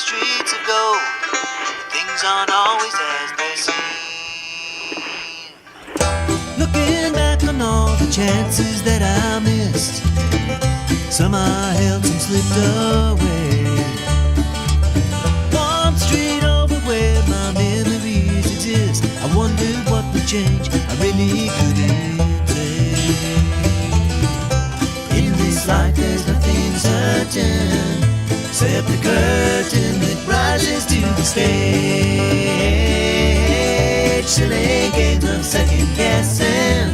streets of gold. Things aren't always as they seem. Looking back on all the chances that I missed, some I held, some slipped away. One street over where my memories exist, I wondered what would change, I really couldn't say. In this life there's nothing certain, except the curtain that rises to the stage. Silly games of second guessing,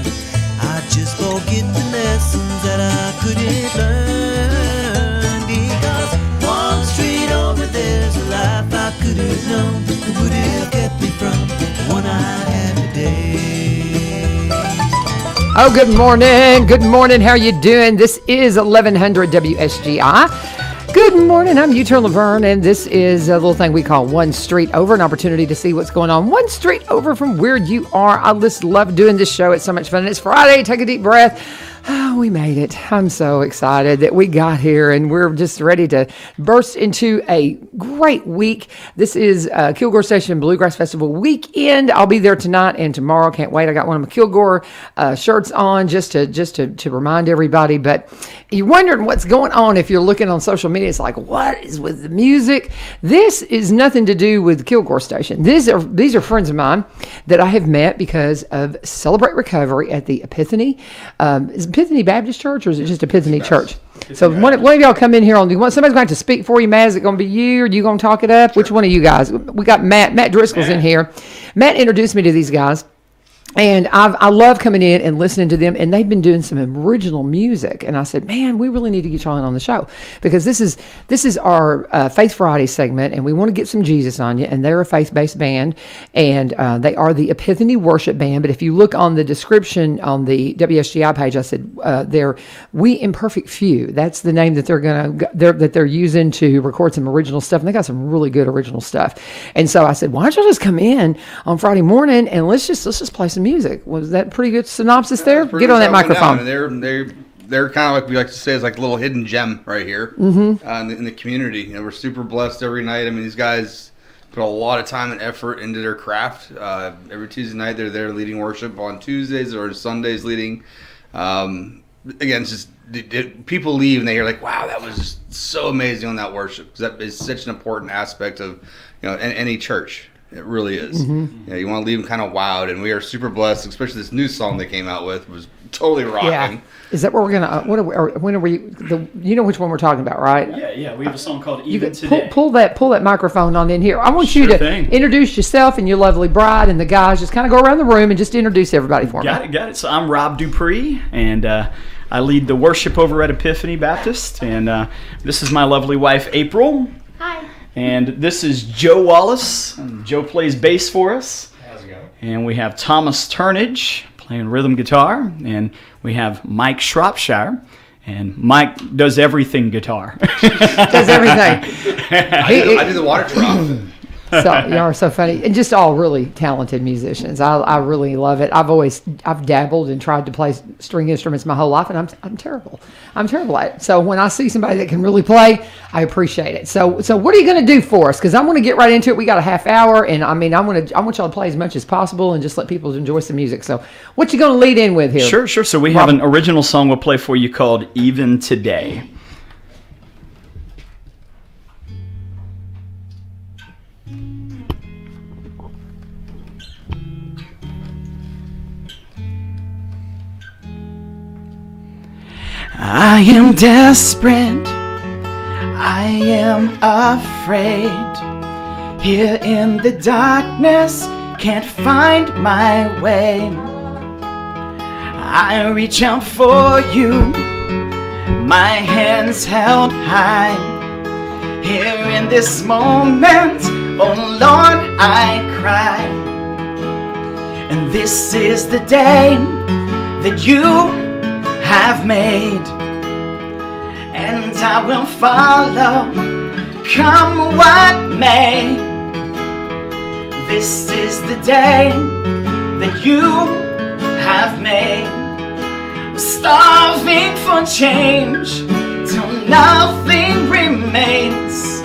I just forget the lessons that I couldn't learn. Because one street over there's a life I could have known that would have kept me from the one I had today. Oh, good morning. Good morning. How are you doing? This is 1100 WSGI. Good morning. I'm U-Turn Laverne, and this is a little thing we call One Street Over, an opportunity to see what's going on one street over from where you are. I just love doing this show. It's so much fun. It's Friday. Take a deep breath. Oh, we made it. I'm so excited that we got here, and we're just ready to burst into a great week. This is Kilgore Station Bluegrass Festival weekend. I'll be there tonight and tomorrow. Can't wait. I got one of my Kilgore shirts on just to remind everybody. But you're wondering what's going on if you're looking on social media. It's like, what is with the music? This is nothing to do with Kilgore Station. These are friends of mine that I have met because of Celebrate Recovery at the Epiphany. Is Epiphany Baptist Church, or is it just Epiphany Church? So one of y'all come in here somebody's going to have to speak for you. Matt, is it going to be you, or are you going to talk it up? Sure. Which one of you guys? We got Matt Driscoll's in here. Matt introduced me to these guys. And I love coming in and listening to them, and they've been doing some original music. And I said, man, we really need to get you on the show, because this is our Faith Friday segment, and we want to get some Jesus on you. And they're a faith-based band, and they are the Epiphany Worship Band. But if you look on the description on the WSGI page, I said they're We Imperfect Few. That's the name that they're using to record some original stuff, and they got some really good original stuff. And so I said, why don't you just come in on Friday morning and let's just play some music. Was that pretty good synopsis there? Get on that microphone. They're kind of like we like to say, is like a little hidden gem right here in the community. You know, we're super blessed every night. I mean, these guys put a lot of time and effort into their craft. Every Tuesday night they're there leading worship. On Tuesdays or Sundays leading. Again, it's just people leave and they hear like, wow, that was just so amazing on that worship, because that is such an important aspect of any church. It really is. Mm-hmm. You want to leave them kind of wowed, and we are super blessed, especially this new song they came out with was totally rocking. Yeah. Is that what we're going to, when are we, you know which one we're talking about, right? Yeah, we have a song called Even Today. Pull that microphone on in here. I want you to introduce yourself and your lovely bride and the guys. Just kind of go around the room and just introduce everybody for me. Got it. So I'm Rob Dupree, and I lead the worship over at Epiphany Baptist, and this is my lovely wife, April. Hi. And this is Joe Wallace. Joe plays bass for us. How's it going? And we have Thomas Turnage playing rhythm guitar. And we have Mike Shropshire. And Mike does everything guitar. Does everything. I do the water drop. So you are so funny, and just all really talented musicians. I really love it. I've dabbled and tried to play string instruments my whole life, and I'm terrible. I'm terrible at it. So when I see somebody that can really play, I appreciate it. So what are you going to do for us? Because I want to get right into it. We got a half hour, and I want y'all to play as much as possible and just let people enjoy some music. So what you going to lead in with here? Sure. So we have an original song we'll play for you called Even Today. I am desperate, I am afraid. Here in the darkness, can't find my way. I reach out for you, my hands held high. Here in this moment, oh Lord, I cry. And this is the day that you have made, and I will follow, come what may. This is the day that you have made. Starving for change till nothing remains.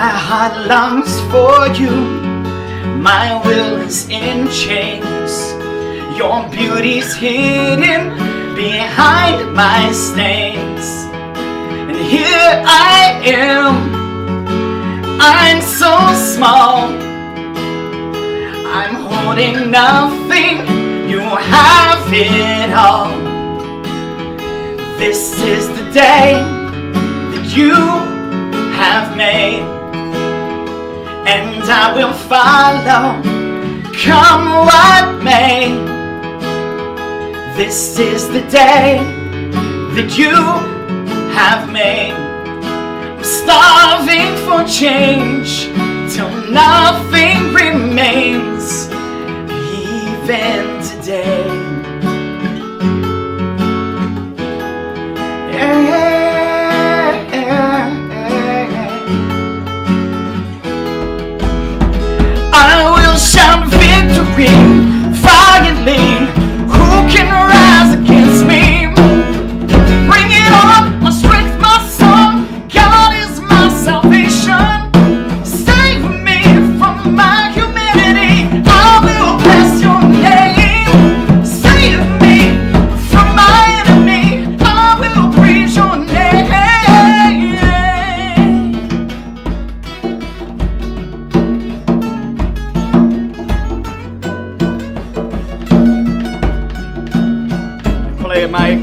My heart longs for you. My will is in chains. Your beauty's hidden behind my stains. And here I am. I'm so small. I'm holding nothing. You have it all. This is the day that you have made, and I will follow, come what may. This is the day that you have made. I'm starving for change till nothing remains, even today. I will shout victory valiantly. Who can rise against me? Bring it on, my strength, my song. God is my salvation. Save me from my humanity. I will bless your name. Save me from my enemy. I will praise your name. Play it, Mike.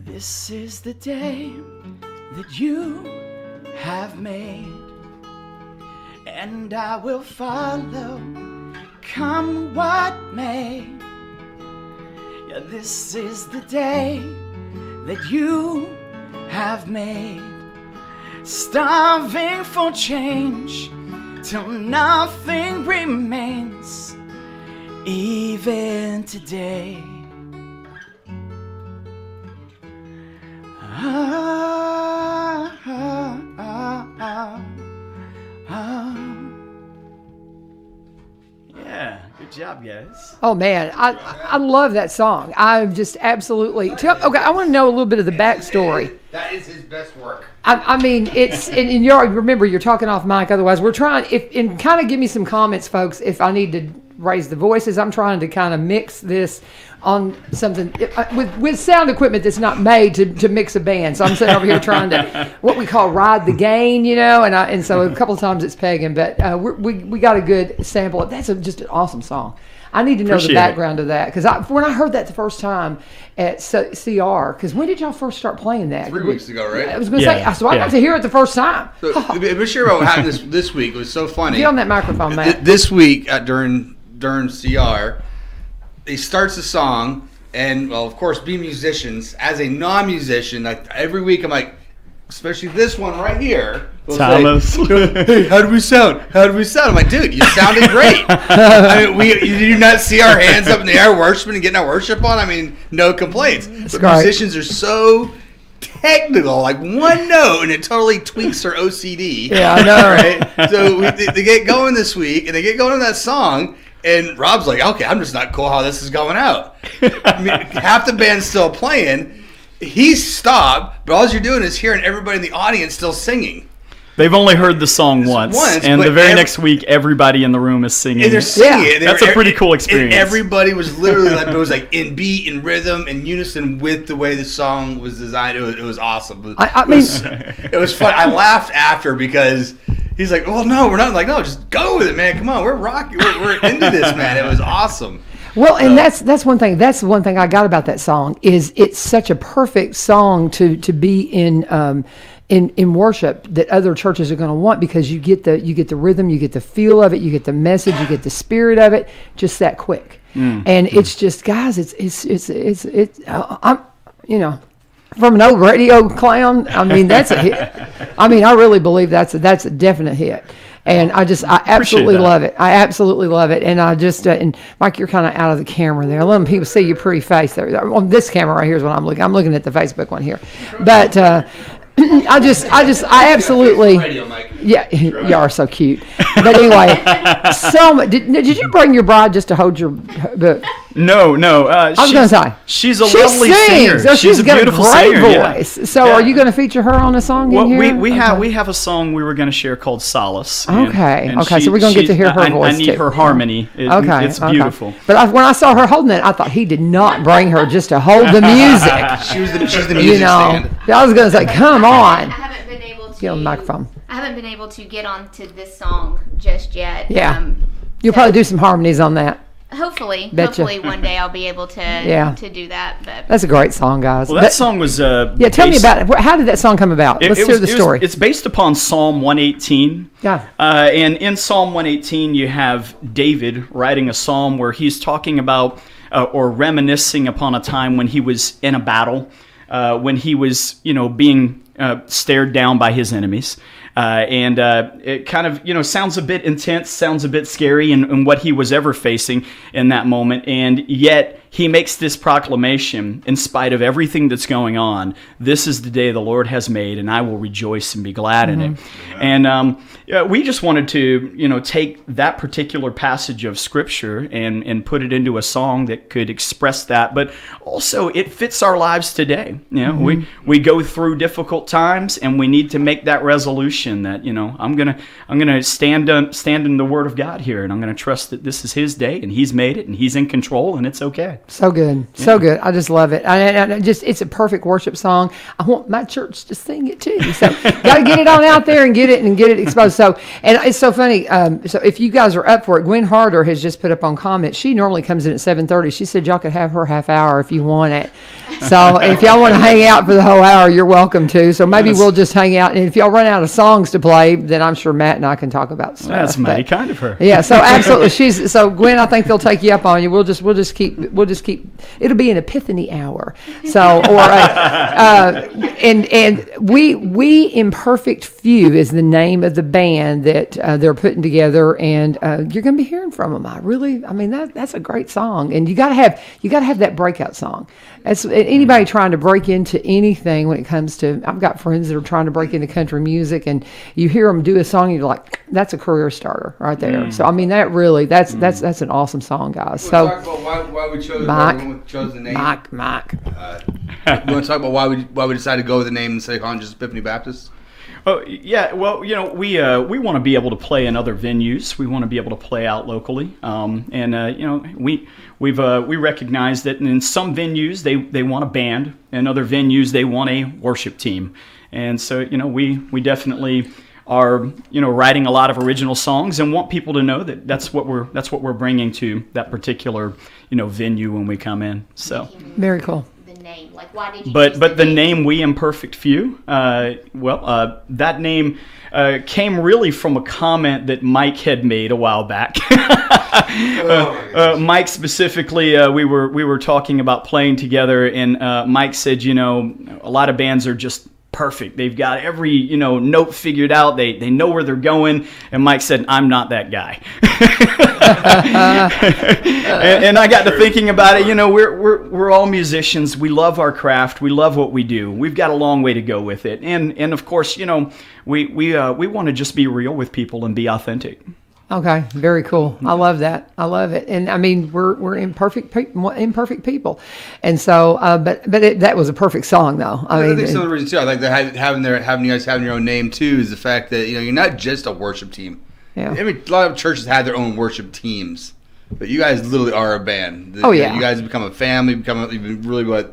This is the day that you have made, and I will follow, come what may. Yeah, this is the day that you have made, starving for change till nothing remains, even today. Yeah, good job, guys. Oh man, I love that song. I'm just absolutely. Okay, I want to know a little bit of the backstory. That is his best work. I mean, it's and you already remember you're talking off mic. Otherwise, we're trying. And kind of give me some comments, folks. If I need to raise the voices, I'm trying to kind of mix this on something with sound equipment that's not made to mix a band. So I'm sitting over here trying to what we call ride the gain, you know. And so a couple of times it's pegging, but we got a good sample. That's just an awesome song. I need to know the background of that because when I heard that the first time at CR, because when did y'all first start playing that? 3 weeks ago, right? I was going to say, so I got to hear it the first time. So, but sure what happened this week. It was so funny. Get on that microphone, Matt. This week during CR, he starts the song, and well, of course, being musicians, as a non-musician, every week I'm like, especially this one right here. Thomas. Hey, how do we sound? How do we sound? I'm like, dude, you sounded great. I mean, you do not see our hands up in the air worshiping and getting our worship on? I mean, no complaints. But great. Musicians are so technical, like one note, and it totally tweaks their OCD. Yeah, I know. Right? So they get going this week, and they get going on that song, and Rob's like, okay, I'm just not cool how this is going out. I mean, half the band's still playing. He's stopped, but all you're doing is hearing everybody in the audience still singing. They've only heard the song once, and the very next week, everybody in the room is singing. And they're singing it. That's a pretty cool experience. And everybody was literally like, it was like in beat and rhythm and unison with the way the song was designed. It was awesome. It was fun. I laughed after because he's like, "Well, no, we're not." I'm like, no, just go with it, man. Come on, we're rocking. We're into this, man. It was awesome. Well, and that's one thing. That's one thing I got about that song is it's such a perfect song to be in worship that other churches are going to want because you get the rhythm, you get the feel of it, you get the message, you get the spirit of it, just that quick. And it's just, guys, it's I'm, you know, from an old radio clown. I mean, that's a hit. I mean, I really believe that's a definite hit. And I absolutely that. love it. I absolutely love it. And I just, and Mike, you're kind of out of the camera there. I love when people see your pretty face there. On this camera right here is what I'm looking. I'm looking at the Facebook one here. But I absolutely, yeah, you are so cute. But anyway, did you bring your bride just to hold your book? No. I was going to say. She's a lovely singer. So she's a got beautiful a great singer. voice. Yeah. So are you going to feature her on a song in here? We have a song we were going to share called Solace. Okay. So we're going to get to hear her voice I need too. her harmony. It's beautiful. But when I saw her holding it, I thought he did not bring her just to hold the music. She's the music stand. I was going to say, come on. I haven't been able to get on the microphone. I haven't been able to get onto this song just yet. Yeah. You'll probably do some harmonies on that. Hopefully Betcha. one day I'll be able to do that. But that's a great song, guys. Well, that song was tell me about it. How did that song come about? Let's hear the story. It's based upon Psalm 118. Yeah. And in Psalm 118, you have David writing a psalm where he's talking about or reminiscing upon a time when he was in a battle, when he was, being stared down by his enemies. And it kind of, sounds a bit intense, sounds a bit scary in what he was ever facing in that moment. And yet he makes this proclamation in spite of everything that's going on. This is the day the Lord has made, and I will rejoice and be glad in it. And we just wanted to, take that particular passage of Scripture and put it into a song that could express that. But also, it fits our lives today. We go through difficult times, and we need to make that resolution that I'm gonna stand in the Word of God here, and I'm gonna trust that this is His day, and He's made it, and He's in control, and it's okay. So good, so good. I just love it. It's a perfect worship song. I want my church to sing it too. So got to get it on out there and get it exposed. So, and it's so funny. So if you guys are up for it, Gwen Harder has just put up on comments. She normally comes in at 7:30. She said y'all could have her half hour if you want it. So if y'all want to hang out for the whole hour, you're welcome to. So maybe we'll just hang out. And if y'all run out of songs to play, then I'm sure Matt and I can talk about stuff. That's mighty kind of her. Yeah. So absolutely, so Gwen, I think they'll take you up on you. We'll just keep. It'll be an Epiphany hour. So and we Imperfect Few is the name of the band that they're putting together, and you're going to be hearing from them. That's a great song, and you got to have that breakout song. That's anybody trying to break into anything when it comes to. I've got friends that are trying to break into country music, and you hear them do a song, and you're like, that's a career starter right there. So that's an awesome song, guys. So why we chose the name. Mike. You want to talk about why we decided to go with the name instead of calling just Epiphany Baptist? Oh yeah, well we want to be able to play in other venues. We want to be able to play out locally, we recognize that in some venues they want a band, in other venues they want a worship team, and so we definitely are writing a lot of original songs and want people to know that that's what we're bringing to that particular venue when we come in. So very cool. Name? Like, why did you but the name We Imperfect Few, that name came really from a comment that Mike had made a while back. Mike specifically, we were talking about playing together, and Mike said, a lot of bands are just perfect. They've got every note figured out. They know where they're going. And Mike said, "I'm not that guy." and I got to thinking about it. We're all musicians. We love our craft. We love what we do. We've got a long way to go with it. And of course, we want to just be real with people and be authentic. Okay, very cool. I love that. I love it. And we're imperfect people, and so but that was a perfect song though. I think some of the reasons too. I like having you guys having your own name too is the fact that you're not just a worship team. Yeah. A lot of churches have their own worship teams, but you guys literally are a band. Oh yeah. You guys become a family. Really what.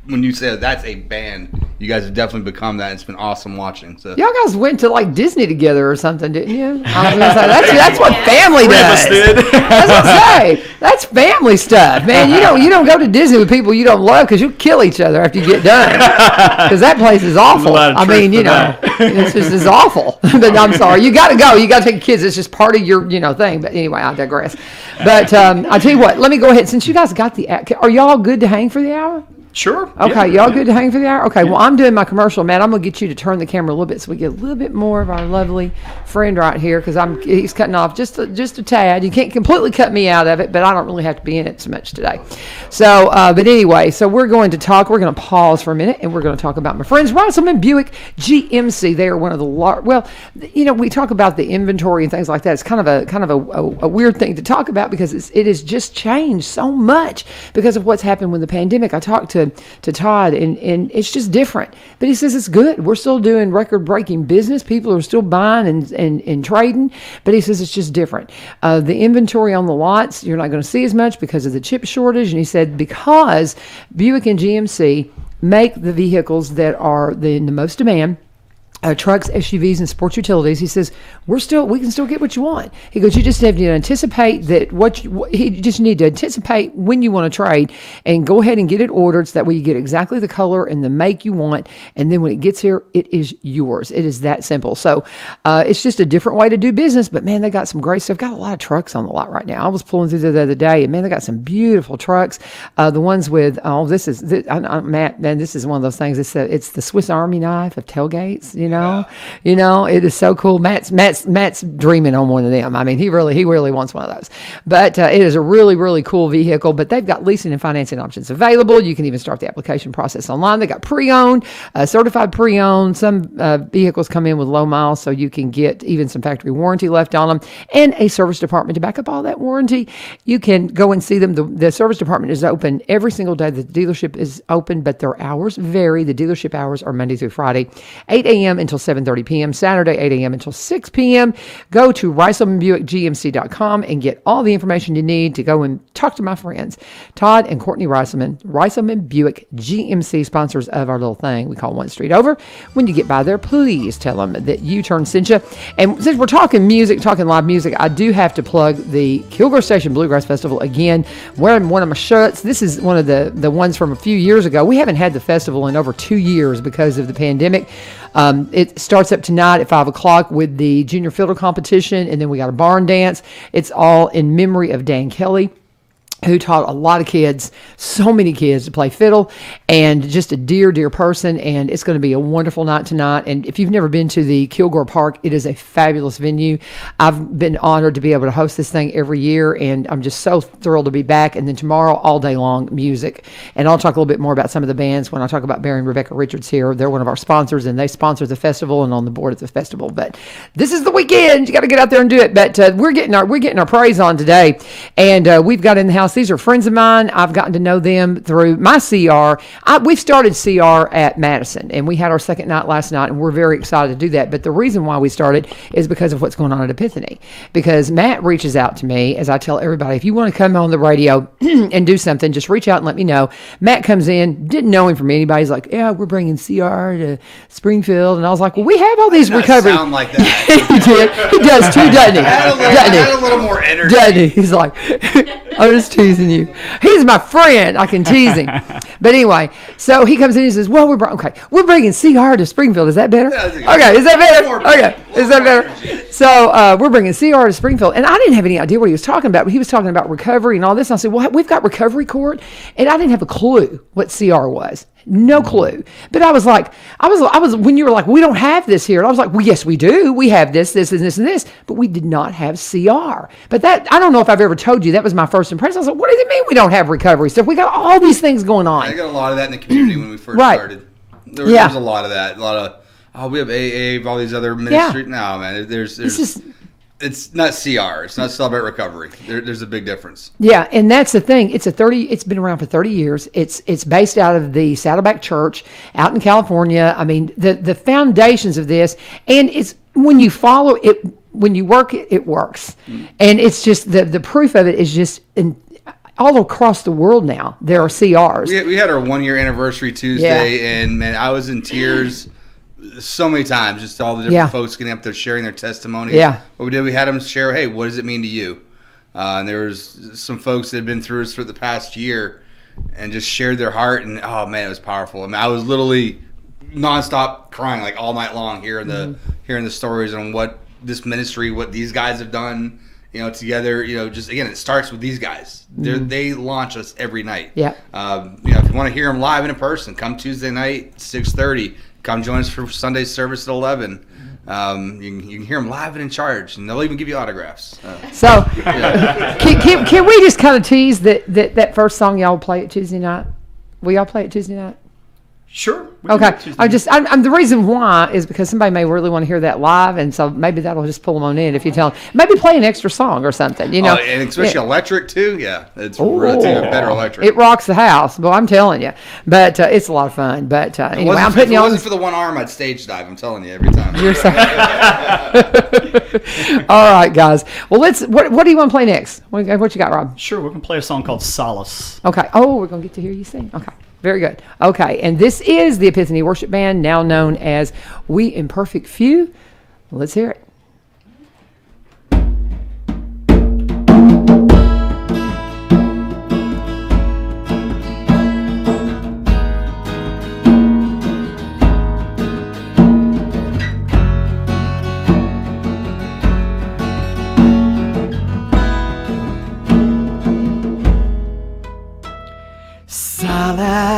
When you say that's a band, you guys have definitely become that. It's been awesome watching. So y'all guys went to like Disney together or something, didn't you? I was gonna say that's what family does. That's what I say. That's family stuff, man. You don't go to Disney with people you don't love because you'll kill each other after you get done. Because that place is awful. It's awful. But I'm sorry, you got to go. You got to take kids. It's just part of your thing. But anyway, I digress. But I tell you what. Let me go ahead. Since you guys got are y'all good to hang for the hour? Sure. Okay, Yeah. y'all good to hang for the hour? Okay, well, I'm doing my commercial, Matt. I'm going to get you to turn the camera a little bit so we get a little bit more of our lovely friend right here because he's cutting off just a tad. You can't completely cut me out of it, but I don't really have to be in it so much today. So, but anyway, so we're going to pause for a minute, and we're going to talk about my friends, Russellman Buick GMC. They are one of the we talk about the inventory and things like that. It's kind of a weird thing to talk about because it has just changed so much because of what's happened with the pandemic. I talked to Todd, and it's just different. But he says it's good. We're still doing record-breaking business. People are still buying and trading. But he says it's just different. The inventory on the lots, you're not going to see as much because of the chip shortage. And he said because Buick and GMC make the vehicles that are in the most demand, trucks, SUVs, and sports utilities. He says we can still get what you want. He goes, you just have to anticipate that you just need to anticipate when you want to trade and go ahead and get it ordered so that way you get exactly the color and the make you want, and then when it gets here, it is yours. It is that simple. So it's just a different way to do business. But man, they got some great stuff. Got a lot of trucks on the lot right now. I was pulling through there the other day, and man, they got some beautiful trucks. The ones with Matt. Man, this is one of those things. It's the Swiss Army knife of tailgates. It is so cool. Matt's dreaming on one of them. I mean, he really wants one of those. But it is a really, really cool vehicle. But they've got leasing and financing options available. You can even start the application process online. They got pre-owned, certified pre-owned. Some vehicles come in with low miles, so you can get even some factory warranty left on them, and a service department to back up all that warranty. You can go and see them. The service department is open every single day. The dealership is open, but their hours vary. The dealership hours are Monday through Friday, 8 a.m. until 7:30 p.m., Saturday 8 a.m. until 6 p.m. Go to RicelmanBuickGMC.com and get all the information you need to go and talk to my friends, Todd and Courtney Ricelman Buick GMC, sponsors of our little thing we call One Street Over. When you get by there, please tell them that U-Turn sent you. And since we're talking music, talking live music, I do have to plug the Kilgore Station Bluegrass Festival again. Wearing one of my shirts. This is one of the ones from a few years ago. We haven't had the festival in over 2 years because of the pandemic. It starts up tonight at 5 o'clock with the junior fiddle competition, and then we got a barn dance. It's all in memory of Dan Kelly, who taught a lot of kids, so many kids, to play fiddle, and just a dear, dear person. And it's going to be a wonderful night tonight. And if you've never been to the Kilgore Park, it is a fabulous venue. I've been honored to be able to host this thing every year, and I'm just so thrilled to be back. And then tomorrow, all day long, music. And I'll talk a little bit more about some of the bands when I talk about Barry and Rebecca Richards here. They're one of our sponsors, and they sponsor the festival and on the board at the festival. But this is the weekend. You got to get out there and do it. But we're getting our praise on today, and we've got in the house. These are friends of mine. I've gotten to know them through my CR. We've started CR at Madison, and we had our second night last night, and we're very excited to do that. But the reason why we started is because of what's going on at Epiphany. Because Matt reaches out to me, as I tell everybody, if you want to come on the radio and do something, just reach out and let me know. Matt comes in, didn't know him from anybody. He's like, yeah, we're bringing CR to Springfield. And I was like, well, we have all these recovery. Sound like that. He did. He does too, doesn't he? Add a little more energy. Doesn't he? He's like, I'm just teasing you. He's my friend. I can tease him. But anyway, so he comes in and says, well, we're bringing CR to Springfield. Is that better? Okay, is that better? Okay, is that better? So we're bringing CR to Springfield. And I didn't have any idea what he was talking about, but he was talking about recovery and all this. And I said, well, we've got recovery court. And I didn't have a clue what CR was. No clue. But I was like, when you were like, we don't have this here. And I was like, well, yes, we do. We have this, and this, and this. But we did not have CR. But I don't know if I've ever told you, that was my first impression. I was like, what does it mean we don't have recovery stuff? We got all these things going on. I got a lot of that in the community when we first started. There was a lot of that. A lot of, we have AA, all these other ministries. No, man, it's not CR. It's not Celebrate Recovery. There's a big difference. Yeah, and that's the thing. It's been around for 30 years. It's based out of the Saddleback Church out in California. I mean, the foundations of this, and it's when you follow it, when you work it, it works. And it's just the proof of it is just all across the world now. There are CRs. We had our 1 year anniversary Tuesday, and man, I was in tears. So many times, just all the different folks getting up there sharing their testimonies. Yeah. What we did, we had them share, hey, what does it mean to you? And there was some folks that had been through us for the past year and just shared their heart, and oh man, it was powerful. I mean, I was literally nonstop crying like all night long hearing the stories on what this ministry, what these guys have done together. Just again, it starts with these guys. They launch us every night. Yeah. If you want to hear them live and in person, come Tuesday night, 6:30. Come join us for Sunday service at 11. You can hear them live and in charge, and they'll even give you autographs. So, can we just kind of tease that first song y'all play at Tuesday night? Will y'all play it Tuesday night? Sure. Okay. I'm the reason why is because somebody may really want to hear that live, and so maybe that'll just pull them on in if you tell them. Maybe play an extra song or something, and especially electric too. Yeah, it's really better electric. It rocks the house, but I'm telling you. But it's a lot of fun. But anyway, I'm putting you on. If it wasn't for the one arm, I'd stage dive. I'm telling you every time. You're so. All right, guys. Well, What do you want to play next? What you got, Rob? Sure, we're gonna play a song called Solace. Okay. Oh, we're gonna get to hear you sing. Okay. Very good. Okay, and this is the Epiphany Worship Band, now known as We Imperfect Few. Let's hear it.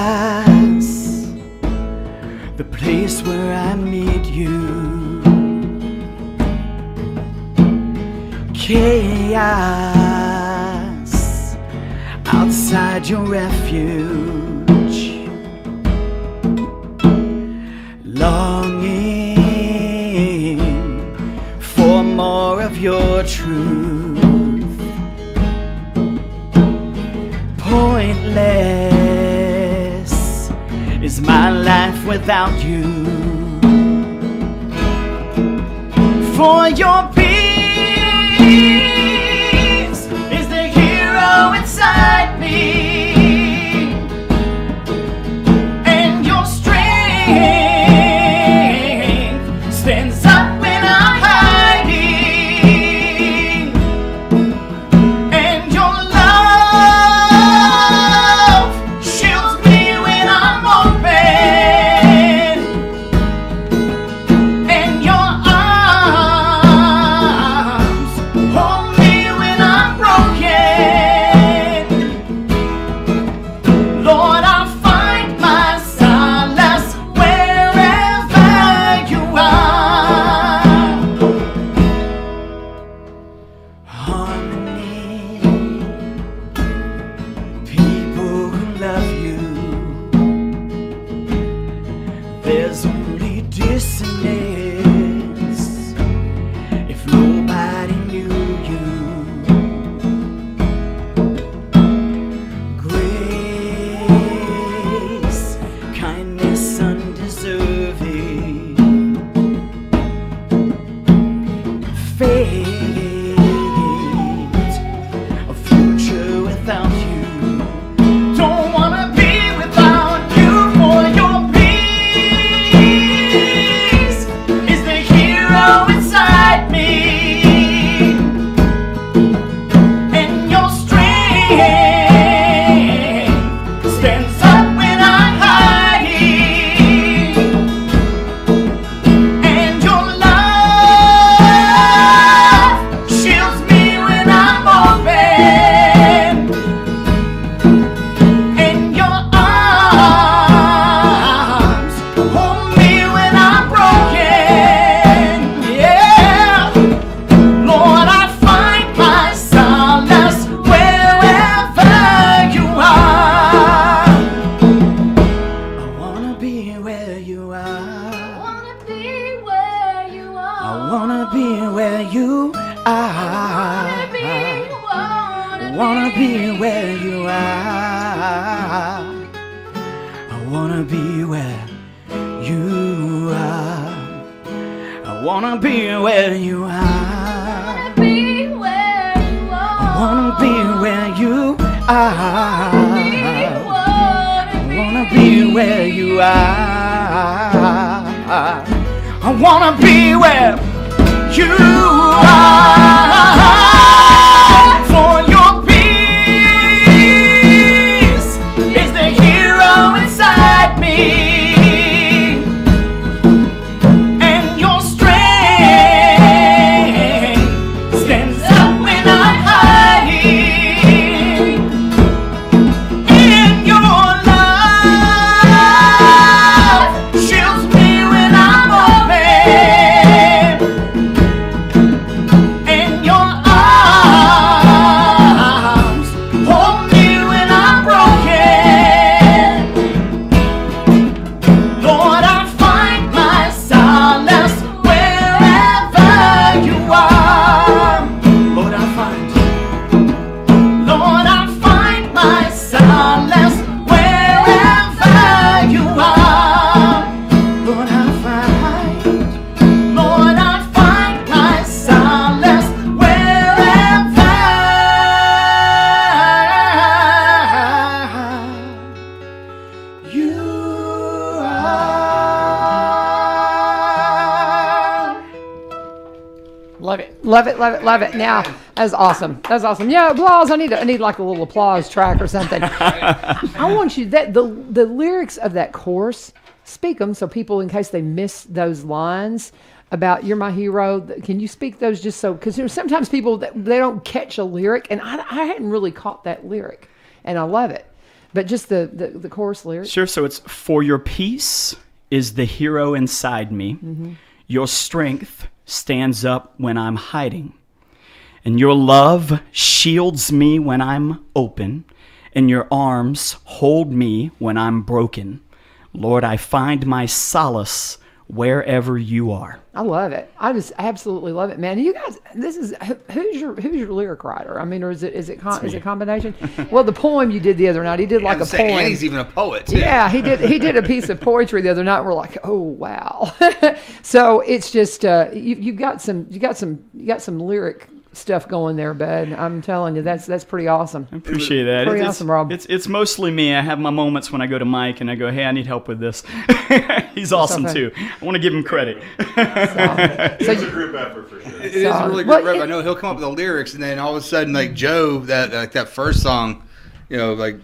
Solace, the place where I meet you. Chaos, outside your refuge. Longing for more of your truth. Pointless is my life without you. For your peace is the hero inside me, and your strength stands up when I'm hiding, and your love shields me when I'm open, and your arms hold me when I'm broken. Lord, I find my solace wherever you are. Harmony, people who love you. There's only dissonance if nobody knew you. Grace, kindness undeserving. Fate, a future without you. Don't wanna be without you. For your peace is the hero inside me, and your strength stands up when I'm hiding, and your love shields me when I'm open, and your arms hold me when I'm broken. Yeah, Lord, I find my solace wherever you are. I wanna be where you are. Wanna be where you are. I wanna be where you are. Wanna be where you are. I wanna be where you are. I wanna be where you are. Be where you I are. wanna be where you are. I wanna be where you are. I wanna be where you are. For your peace is the hero inside me, and your strength stands up when Love it, love it, love it. Now, that's awesome. That's awesome. Yeah, applause. I need like a little applause track or something. I want you the lyrics of that chorus, speak them so people, in case they miss those lines about "You're my hero." Can you speak those just so? Because there's sometimes people that they don't catch a lyric, and I hadn't really caught that lyric, and I love it. But just the chorus lyric. Sure. So it's, for your peace is the hero inside me. Your strength stands up when I'm hiding. And your love shields me when I'm open. And your arms hold me when I'm broken. Lord, I find my solace wherever you are. I love it. I just absolutely love it, man. You guys, this is who's your lyric writer? I mean, or is it a combination? Well, the poem you did the other night, he did like a poem. And he's even a poet too. Yeah, he did a piece of poetry the other night. We're like, oh wow. So it's just you got some lyric stuff going there, bud. I'm telling you, that's pretty awesome. I appreciate that. Pretty awesome, Rob. It's mostly me. I have my moments when I go to Mike and I go, hey, I need help with this. He's awesome too. I want to give him credit. So It's a group effort for sure. It is a really good rep. I know he'll come up with the lyrics, and then all of a sudden, like Joe, that first song, like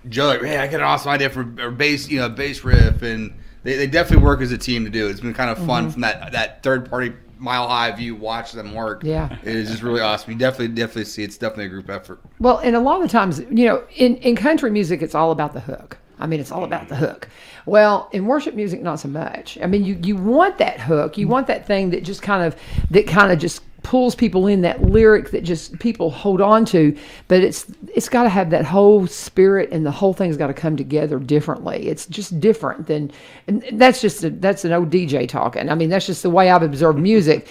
Joe, like, hey, I got an awesome idea for a bass, bass riff, and they definitely work as a team to do it. It's been kind of fun from that third party mile high view, watch them work. Yeah, it is just really awesome. You definitely see it's definitely a group effort. Well, and a lot of times, in country music, it's all about the hook. I mean, it's all about the hook. Well, in worship music, not so much. I mean, you want that hook. You want that thing that just kind of just pulls people in, that lyric that just people hold on to. But it's got to have that whole spirit, and the whole thing's got to come together differently. It's just different than, and that's an old DJ talking. I mean, that's just the way I've observed music.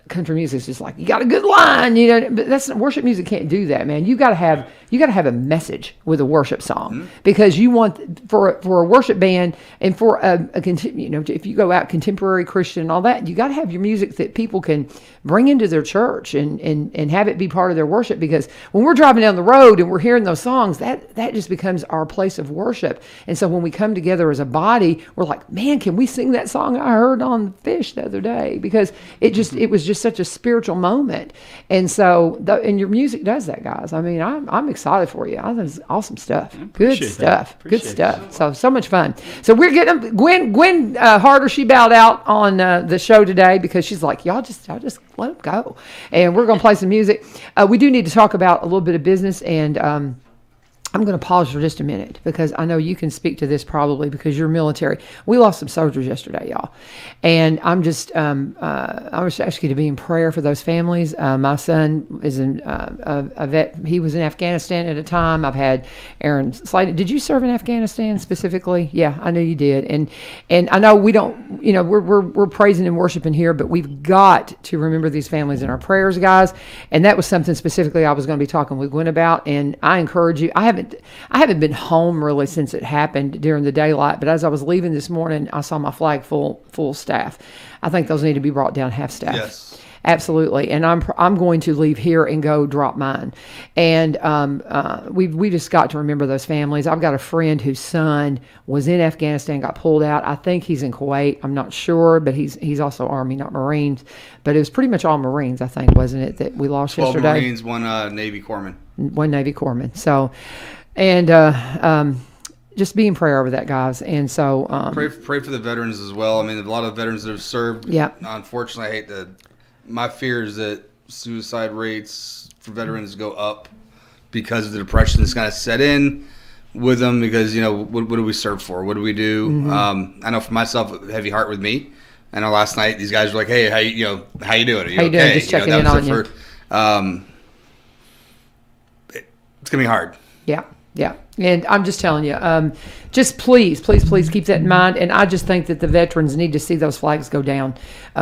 Country music is just like, you got a good line, but that's worship music can't do that, man. You got to have a message with a worship song, because you want for a worship band and for if you go out contemporary Christian and all that, you got to have your music that people can bring into their church and have it be part of their worship. Because when we're driving down the road and we're hearing those songs, that just becomes our place of worship. And so when we come together as a body, we're like, man, can we sing that song I heard on Fish the other day? Because it was just such a spiritual moment. And so and your music does that, guys. I mean, I'm excited for you. I think it's awesome stuff. Good stuff. Good stuff. So much fun. So we're getting Gwen Harder. She bowed out on the show today because she's like, y'all just let them go. And we're going to play some music. We do need to talk about a little bit of business, and I'm going to pause for just a minute because I know you can speak to this probably because you're military. We lost some soldiers yesterday, y'all. And I'm just, I was asking you to be in prayer for those families. My son is a vet. He was in Afghanistan at a time. I've had Aaron Sladen. Did you serve in Afghanistan specifically? Yeah, I know you did. And I know we don't, we're praising and worshiping here, but we've got to remember these families in our prayers, guys. And that was something specifically I was going to be talking with Gwen about. And I encourage you. I haven't been home really since it happened during the daylight, but as I was leaving this morning, I saw my flag full staff. I think those need to be brought down half staff. Yes. Absolutely. And I'm going to leave here and go drop mine. And we just got to remember those families. I've got a friend whose son was in Afghanistan, got pulled out. I think he's in Kuwait. I'm not sure, but he's also Army, not Marines. But it was pretty much all Marines, I think, wasn't it, that we lost 12 yesterday? Marines, one Navy corpsman. One Navy corpsman. So, and just be in prayer over that, guys. And so Pray for the veterans as well. I mean, a lot of veterans that have served. Yeah. Unfortunately, my fear is that suicide rates for veterans go up because of the depression that's kind of set in with them. Because what do we serve for? What do we do? Mm-hmm. I know for myself, a heavy heart with me. I know last night these guys were like, "Hey, how you doing? Are you okay?" Doing? Just checking in on you. It's gonna be hard. Yeah. And I'm just telling you, just please keep that in mind. And I just think that the veterans need to see those flags go down.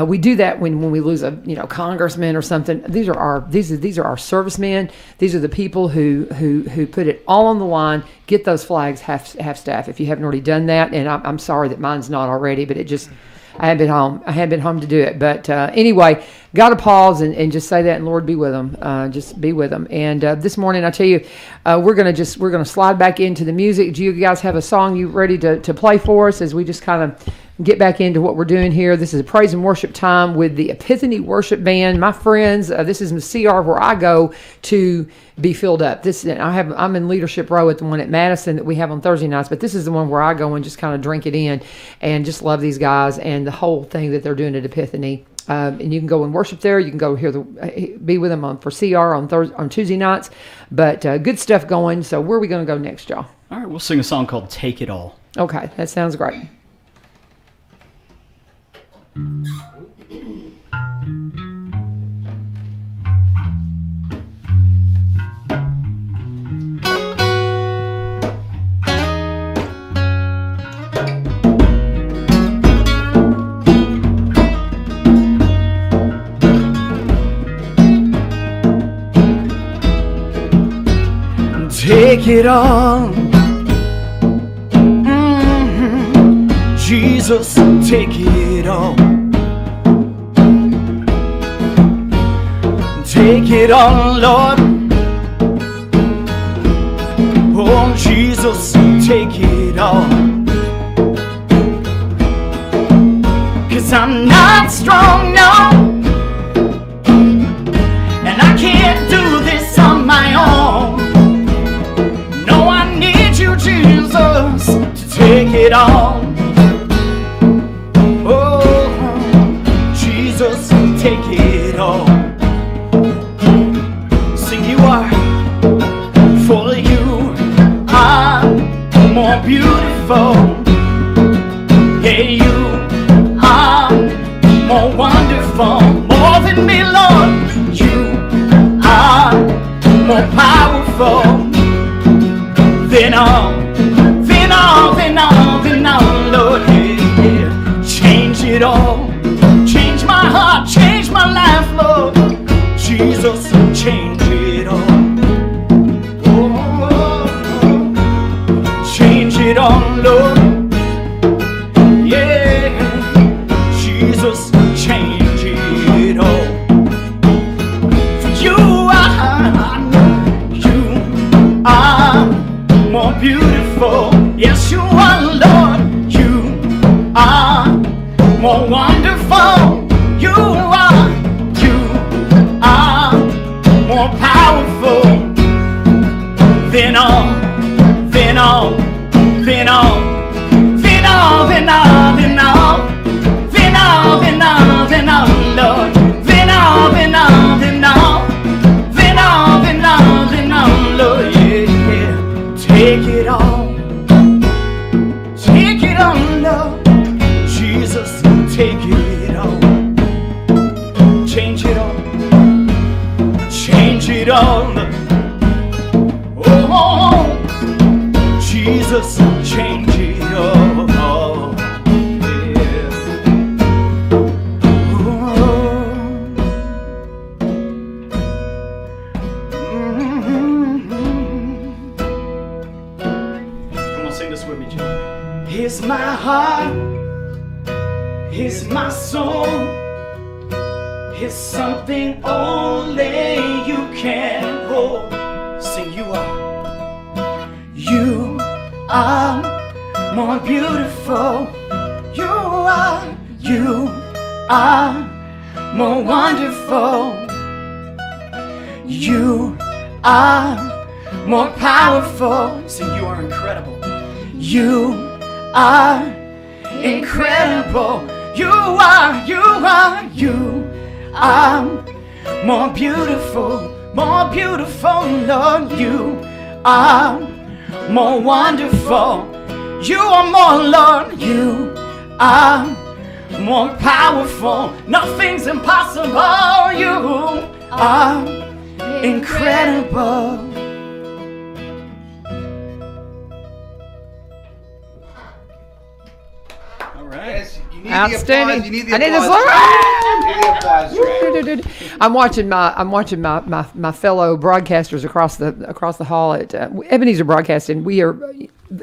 We do that when we lose a congressman or something. These are our servicemen. These are the people who put it all on the line. Get those flags half staff if you haven't already done that. And I'm sorry that mine's not already, but I had been home. I had been home to do it. But anyway, got to pause and just say that, and Lord, be with them. Just be with them. And this morning, I tell you, we're gonna slide back into the music. Do you guys have a song you ready to play for us as we just kind of get back into what we're doing here. This is a praise and worship time with the Epiphany Worship Band. My friends, this is the CR where I go to be filled up. I'm in leadership row at the one at Madison that we have on Thursday nights, but this is the one where I go and just kind of drink it in and just love these guys and the whole thing that they're doing at Epiphany. And you can go and worship there. You can go be with them for CR on Tuesday nights. But good stuff going. So where are we going to go next, y'all? All right, we'll sing a song called Take It All. Okay, that sounds great. Take it all, Jesus, take it all. Take it all, Lord. Oh, Jesus, take it all. 'Cause I'm not strong, no, and I can't do this on my own. Jesus, to take it all. Oh, Jesus, take it all. Sing, you are, for you are more beautiful. Yeah, you are more wonderful, more than me, Lord. You are more powerful than all. Lord, yeah. Change it all. Change my heart, change my life, Lord. Jesus, change it all. Oh, change it all, Lord. Yeah, Jesus, change it all. For you are more beautiful. Yes, you are, Lord. You are more wonderful. You are more powerful than all, than all, than all, than all, than all, than all, than all, than all, than all, Lord. Than all, than all, than all, than all, than all, than all, Lord. Yeah, yeah. Take it all. Jesus, take it all. Change it all. Change it all. Oh, Jesus, change it all. Yeah. Come on, sing this with me, Jim. Here's my heart. Here's my soul. Here's something only you can hold. Sing, you are more beautiful. You are more wonderful. You are more powerful. Sing, you are incredible. You are incredible. You are more beautiful, Lord. You are more wonderful. You are more, Lord. You are more powerful. Nothing's impossible. You are incredible. All right. Yes, you need Outstanding. The applause. You need the I need applause. this. You need the applause track. I'm watching my fellow broadcasters across the hall at Ebenezer Broadcasting.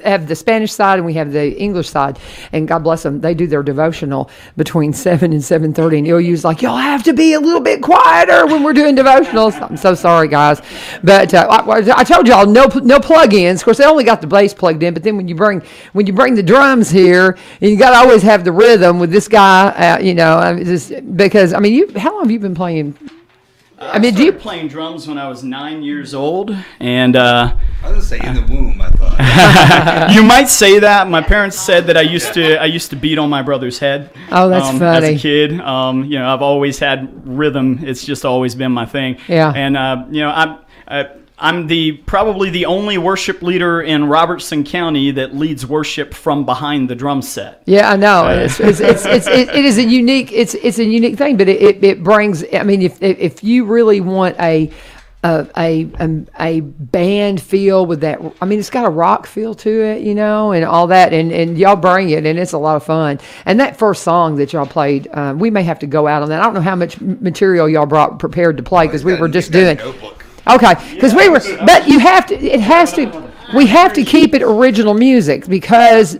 have the Spanish side and we have the English side, and God bless them, they do their devotional between 7 and 7:30, and he'll use like, y'all have to be a little bit quieter when we're doing devotionals. I'm so sorry, guys, but I told y'all no plug-ins. Of course, they only got the bass plugged in, but then when you bring the drums here, and you got to always have the rhythm with this guy, just because how long have you been playing? I started playing drums when I was 9 years old, and I was gonna say in the womb, I thought. you might say that. My parents said that I used to beat on my brother's head. Oh, that's funny. As a kid, I've always had rhythm. It's just always been my thing. Yeah. And I'm probably the only worship leader in Robertson County that leads worship from behind the drum set. Yeah, I know. It is a unique. It's a unique thing, but it brings. I mean, if you really want a band feel with that, I mean, it's got a rock feel to it, and all that, and y'all bring it, and it's a lot of fun. And that first song that y'all played, we may have to go out on that. I don't know how much material y'all brought prepared to play because we were just doing. Notebook. Okay, because but we have to keep it original music because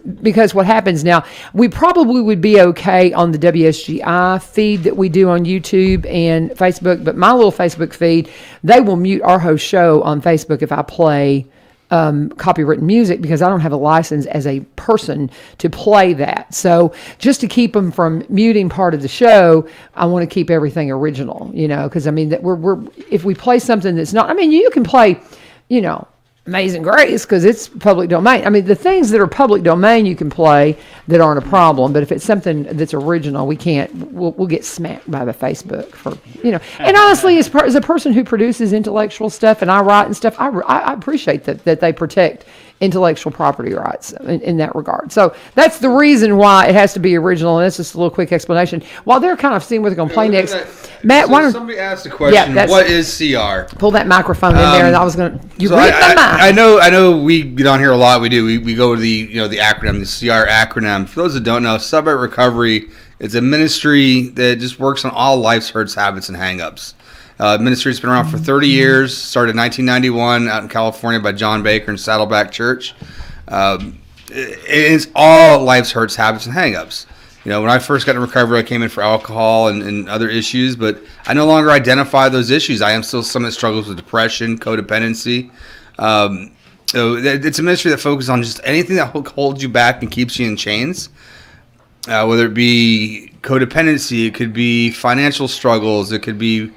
what happens now, we probably would be okay on the WSGI feed that we do on YouTube and Facebook, but my little Facebook feed, they will mute our whole show on Facebook if I play copywritten music because I don't have a license as a person to play that. So just to keep them from muting part of the show, I want to keep everything original, because that we're if we play something that's not, you can play, Amazing Grace because it's public domain. The things that are public domain you can play that aren't a problem, but if it's something that's original, we can't. We'll get smacked by the Facebook for And honestly, as a person who produces intellectual stuff and I write and stuff, I appreciate that they protect intellectual property rights in that regard. So that's the reason why it has to be original. And that's just a little quick explanation. While they're kind of seeing what they're going to play next, Matt, somebody asked the question, what is CR? Pull that microphone in there, and I was going to. I know we get on here a lot. We do. We go to the the acronym, the CR acronym. For those that don't know, Celebrate Recovery is a ministry that just works on all life's hurts, habits, and hangups. Ministry's been around for 30 years. Started in 1991 out in California by John Baker and Saddleback Church. It's all life's hurts, habits, and hangups. When I first got in recovery, I came in for alcohol and other issues, but I no longer identify those issues. I am still someone that struggles with depression, codependency. So it's a ministry that focuses on just anything that holds you back and keeps you in chains. Whether it be codependency, it could be financial struggles, it could be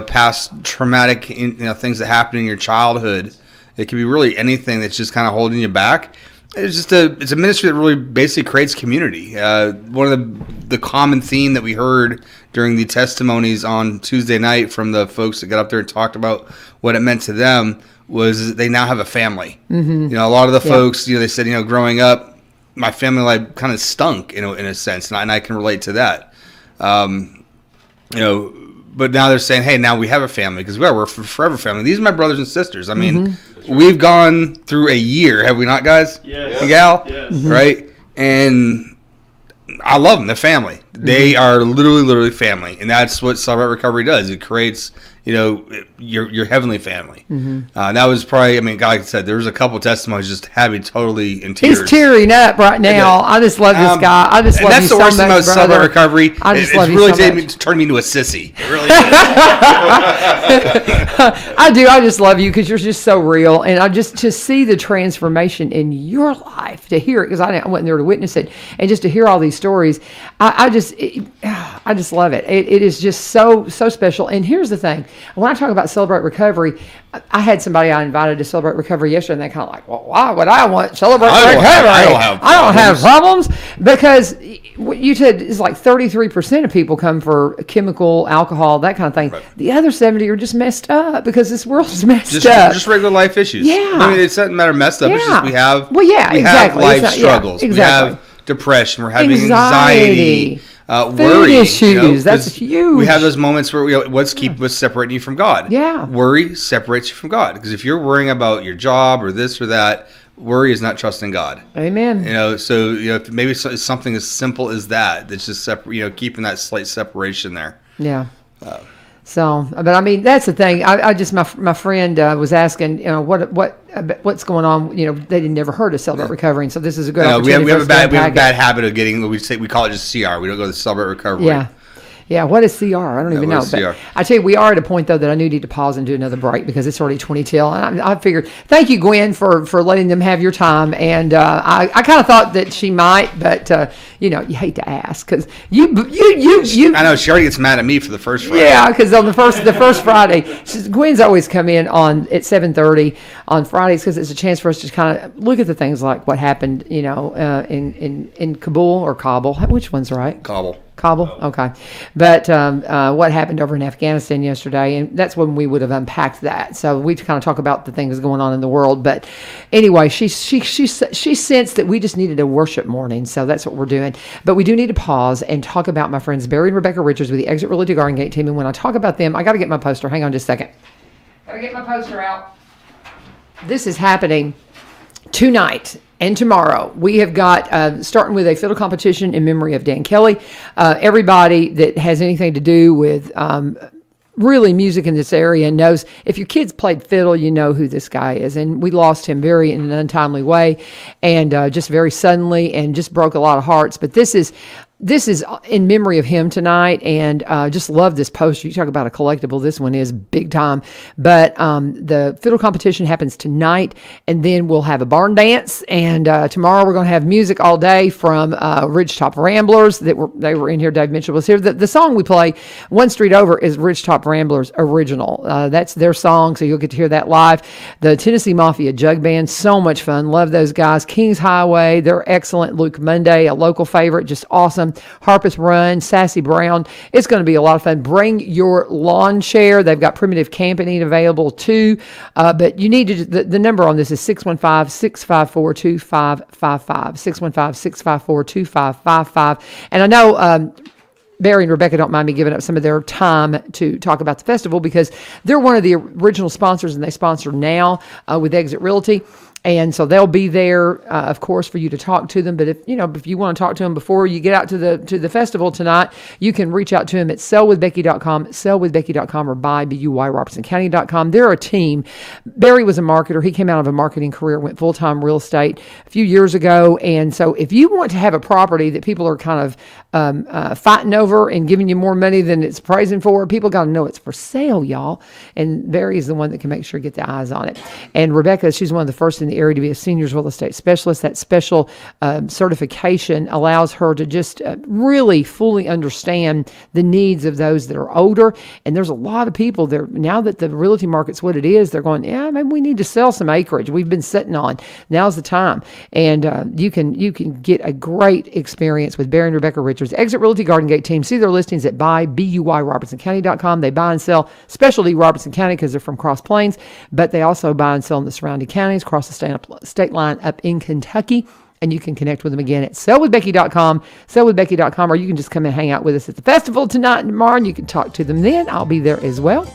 past traumatic things that happened in your childhood. It could be really anything that's just kind of holding you back. It's a ministry that really basically creates community. One of the common theme that we heard during the testimonies on Tuesday night from the folks that got up there and talked about what it meant to them was they now have a family. Mm-hmm. A lot of the folks, they said, growing up, my family life kind of stunk, in a sense, and I can relate to that. But now they're saying, hey, now we have a family because we're a forever family. These are my brothers and sisters. We've gone through a year, have we not, guys? Yes. And gal? Yes. Right? And I love them. They're family. They are literally family. And that's what Celebrate Recovery does. It creates, your heavenly family. That was probably, like I said, there was a couple testimonies just had me totally in tears. He's tearing up right now. I just love this guy. I just love you so much, brother. And that's the worst thing about Celebrate Recovery. I just love it's you really so much. turned me into a sissy. It really I do. I just love you because you're just so real. And I just to see the transformation in your life, to hear it, because I wasn't there to witness it, and just to hear all these stories, I just love it. It is just so special. And here's the thing. When I talk about Celebrate Recovery, I had somebody I invited to Celebrate Recovery yesterday, and they kind of like, well, why would I want Celebrate Recovery? I don't have problems because what you said is like 33% of people come for chemical, alcohol, that kind of thing. Right. The other 70 are just messed up because this world is messed up. Just regular life issues. Yeah. It doesn't matter messed up. Yeah. It's just we have exactly. have life It's not- struggles. exactly. We have depression. We're having anxiety. Food Worry issues, that's huge. We have those moments where what's separating you from God. Yeah. Worry separates you from God because if you're worrying about your job or this or that, worry is not trusting God. Amen. So maybe it's something as simple as that. That's just keeping that slight separation there. Yeah. So, but I mean, that's the thing. I just my friend was asking, what's going on. They never heard of Celebrate Recovery, and so this is a good opportunity. We have a bad habit of getting. We call it just CR. We don't go to Celebrate Recovery. Yeah. Yeah, what is CR? I don't even know. But I tell you, we are at a point, though, that I need to pause and do another break because it's already 20 till. And I figured, thank you, Gwen, for letting them have your time. And I kind of thought that she might, but, you hate to ask because you. I know, she already gets mad at me for the first Friday. Yeah, because on the first Friday, Gwen's always come in at 7:30 on Fridays because it's a chance for us to kind of look at the things like what happened, in Kabul or Kabul. Which one's right? Kabul? Okay. But what happened over in Afghanistan yesterday, and that's when we would have unpacked that. So we kind of talk about the things going on in the world. But anyway, she sensed that we just needed a worship morning, so that's what we're doing. But we do need to pause and talk about my friends Barry and Rebecca Richards with the Exit Realty Garden Gate team. And when I talk about them, I got to get my poster. Hang on just a second. Got to get my poster out. This is happening tonight and tomorrow. We have got, starting with a fiddle competition in memory of Dan Kelly. Everybody that has anything to do with really music in this area knows if your kids played fiddle, you know who this guy is. And we lost him in an untimely way and just very suddenly and just broke a lot of hearts. But this is in memory of him tonight, and just love this poster. You talk about a collectible. This one is big time. But the fiddle competition happens tonight, and then we'll have a barn dance. And tomorrow we're going to have music all day from Ridgetop Ramblers. They were in here. Dave Mitchell was here. The song we play, One Street Over, is Ridgetop Ramblers original. That's their song, so you'll get to hear that live. The Tennessee Mafia Jug Band, so much fun. Love those guys. Kings Highway, they're excellent. Luke Monday, a local favorite, just awesome. Harpeth Run, Sassy Brown. It's going to be a lot of fun. Bring your lawn chair. They've got primitive camping available too. But you need to, the number on this is 615-654-2555. 615-654-2555. And I know, Barry and Rebecca don't mind me giving up some of their time to talk about the festival because they're one of the original sponsors and they sponsor now with Exit Realty. And so they'll be there, of course, for you to talk to them. But if you want to talk to them before you get out to the festival tonight, you can reach out to them at sellwithbecky.com, sellwithbecky.com, or buyrobertsoncounty.com. They're a team. Barry was a marketer. He came out of a marketing career, went full-time real estate a few years ago. And so if you want to have a property that people are kind of fighting over and giving you more money than it's praising for, people got to know it's for sale, y'all. And Barry is the one that can make sure to get the eyes on it. And Rebecca, she's one of the first in the area to be a seniors real estate specialist. That special certification allows her to just really fully understand the needs of those that are older. And there's a lot of people there now that the realty market's what it is. They're going, yeah, maybe we need to sell some acreage we've been sitting on. Now's the time. And you can get a great experience with Barry and Rebecca Richards, Exit Realty Garden Gate team. See their listings at BuyRobertsonCounty.com. They buy and sell specialty Robertson County because they're from Cross Plains, but they also buy and sell in the surrounding counties, across the state line up in Kentucky. And you can connect with them again at sellwithbecky.com, sellwithbecky.com, or you can just come and hang out with us at the festival tonight and tomorrow, and you can talk to them then. I'll be there as well.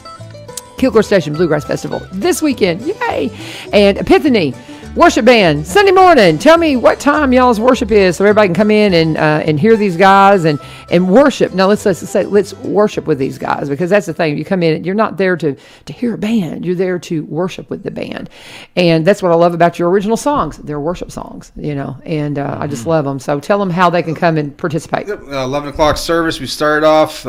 Kilgore Station Bluegrass Festival this weekend. Yay! And Epiphany Worship Band Sunday morning. Tell me what time y'all's worship is so everybody can come in and hear these guys and worship. Now let's worship with these guys, because that's the thing. You come in, you're not there to hear a band. You're there to worship with the band. And that's what I love about your original songs. They're worship songs, and I just love them. So tell them how they can come and participate. 11 o'clock service. We started off.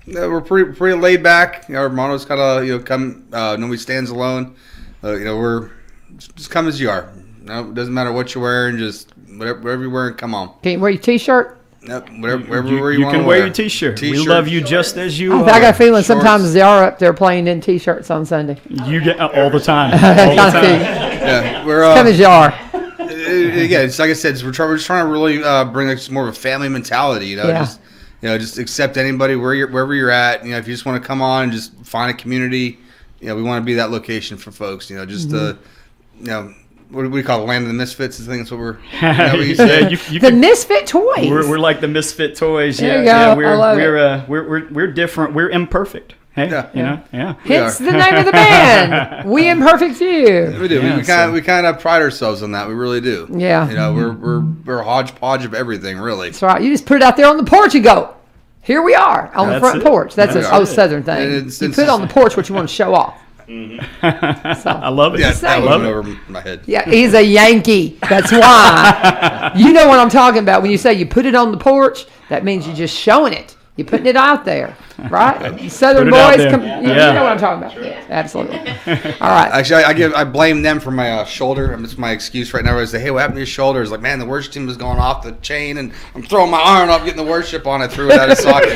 We're pretty laid back. Our motto's kind of come. Nobody stands alone. We're just come as you are. No, it doesn't matter what you're wearing. Just whatever you're wearing, come on. Can you wear your T-shirt? Yep, whatever you want to wear. You can wear your T-shirt. We love you just as you are. I got a feeling sometimes they are up there playing in T-shirts on Sunday. You get all the time. All the time. Yeah, come as you are. Again, it's like I said, we're just trying to really bring more of a family mentality. Yeah. Just accept anybody wherever you're at. If you just want to come on and just find a community, we want to be that location for folks. What do we call it? Land of the Misfits? I think that's what we're. The Misfit Toys. We're like the Misfit Toys. There you go. We're different. We're imperfect. Hey, yeah. Hence the name of the band. We Imperfect Few. We do. We kind of pride ourselves on that. We really do. Yeah. We're a hodgepodge of everything, really. That's right. You just put it out there on the porch and go, Here we are on the That's front it. porch. That's That's a it. Southern thing. And You it's- put it on the porch what you want to show off. I love it. Yeah, Just that saying. went over my head. Yeah, he's a Yankee. That's why. You know what I'm talking about when you say you put it on the porch. That means you're just showing it. You're putting it out there, right? You Southern Put it out boys, there. you Yeah. know what I'm talking about. Yeah, absolutely. All right. Actually, I blame them for my shoulder. It's my excuse right now. I say, hey, what happened to your shoulder? It's like, man, the worship team was going off the chain, and I'm throwing my arm up, getting the worship on it, threw it out of socket.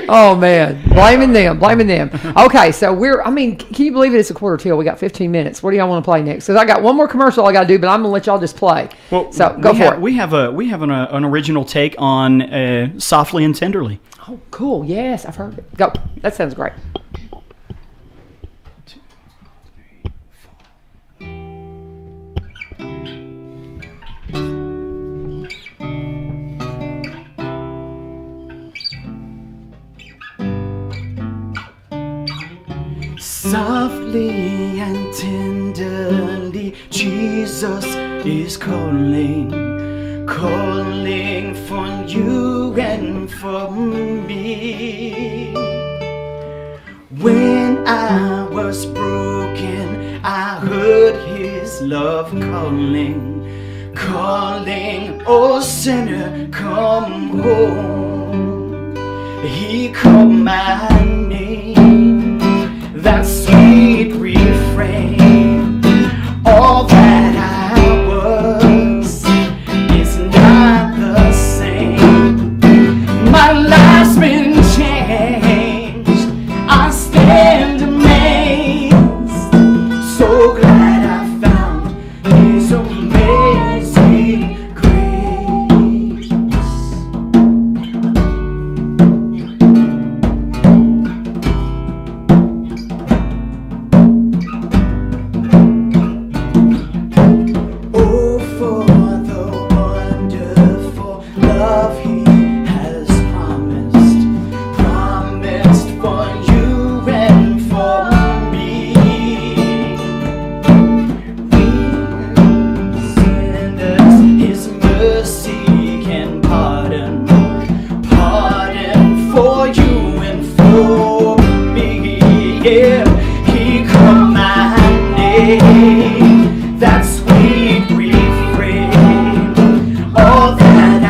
Oh man, blaming them. Okay, so can you believe it? It's a quarter till. We got 15 minutes. What do y'all want to play next? Because I got one more commercial I got to do, but I'm gonna let y'all just play. Well, so go for it. We have an original take on Softly and Tenderly. Oh, cool. Yes, I've heard it. Go. That sounds great. Softly and tenderly, Jesus is calling, calling for you and for me. When I was broken, I heard His love calling, calling, oh sinner, come home. He called my name, that sweet refrain. All that I was is not the same. My life's been changed. I stand amazed. So glad I found His amazing grace. Oh, for the wonderful love He has promised, promised for you and for me. We sinners, His mercy can pardon, pardon for you and for me. Yeah, He called my name, that sweet refrain. All that I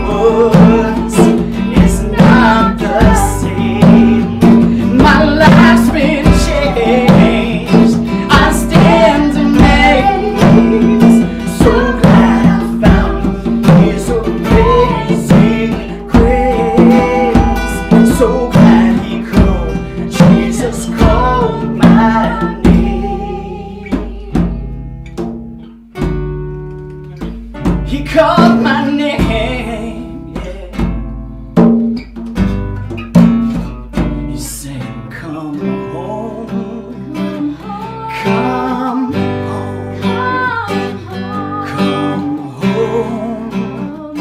was is not the same. My life's been changed. I stand amazed. So glad I found His amazing grace. So glad He called, Jesus called my name. He called my name, yeah. He said, come home, come home, come home,